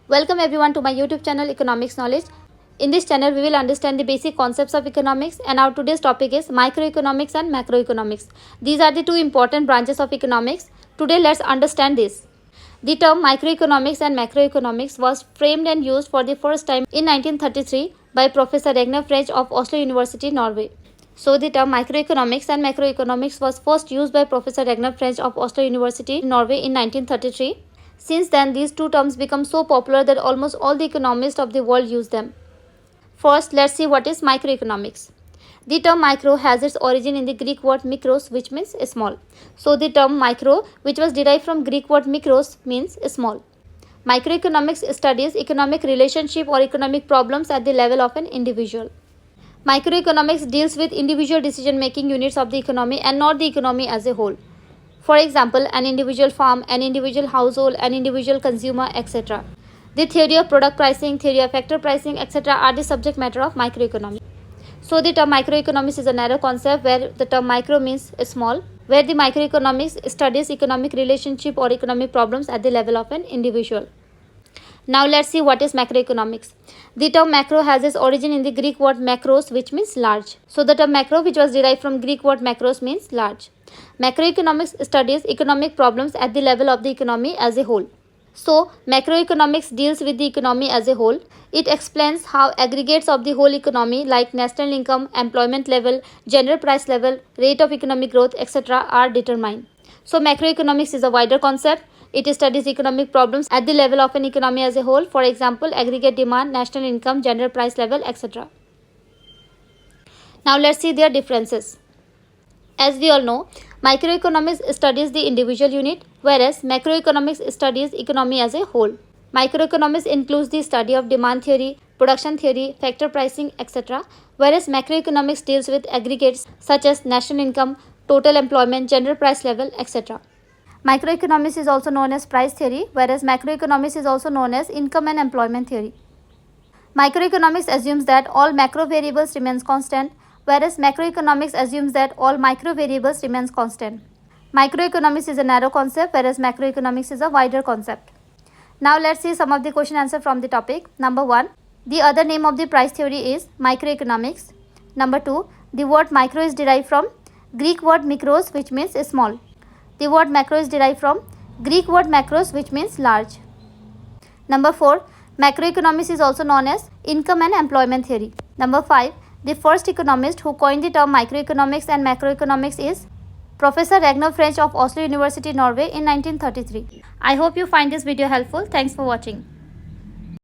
Welcome everyone to my YouTube channel Economics Knowledge. In this channel we will understand the basic concepts of economics, and our today's topic is microeconomics and macroeconomics. These are the two important branches of economics. Today let's understand this. The term microeconomics and macroeconomics was framed and used for the first time in 1933 by Professor Ragnar French of Oslo University, Norway. So the term microeconomics and macroeconomics was first used by Professor Ragnar French of Oslo University, Norway in 1933. Since then, these two terms become so popular that almost all the economists of the world use them. First, let's see what is microeconomics. The term micro has its origin in the Greek word mikros, which means small. So the term micro, which was derived from Greek word mikros, means small. Microeconomics studies economic relationship or economic problems at the level of an individual. Microeconomics deals with individual decision-making units of the economy and not the economy as a whole. For example, an individual farm, an individual household, an individual consumer, etc. The theory of product pricing, theory of factor pricing, etc. are the subject matter of microeconomics. So the term microeconomics is a narrow concept where the term micro means small, where the microeconomics studies economic relationship or economic problems at the level of an individual. Now let's see what is macroeconomics. The term macro has its origin in the Greek word macros, which means large. So the term macro, which was derived from Greek word macros, means large. Macroeconomics studies economic problems at the level of the economy as a whole. So macroeconomics deals with the economy as a whole. It explains how aggregates of the whole economy like national income, employment level, general price level, rate of economic growth, etc. are determined. So macroeconomics is a wider concept. It studies economic problems at the level of an economy as a whole. For example, aggregate demand, national income, general price level, etc. Now let's see their differences. As we all know, microeconomics studies the individual unit, whereas macroeconomics studies economy as a whole. Microeconomics includes the study of demand theory, production theory, factor pricing, etc., whereas macroeconomics deals with aggregates such as national income, total employment, general price level, etc. Microeconomics is also known as price theory, whereas macroeconomics is also known as income and employment theory. Microeconomics assumes that all macro variables remains constant, whereas macroeconomics assumes that all micro variables remains constant. Microeconomics is a narrow concept, whereas macroeconomics is a wider concept. Now let's see some of the question answer from the topic. Number 1. The other name of the price theory is microeconomics. Number 2. The word micro is derived from Greek word mikros, which means small. The word macro is derived from Greek word macros, which means large. Number 4. Macroeconomics is also known as income and employment theory. Number 5. The first economist who coined the term microeconomics and macroeconomics is Professor Ragnar French of Oslo University, Norway in 1933. I hope you find this video helpful. Thanks for watching.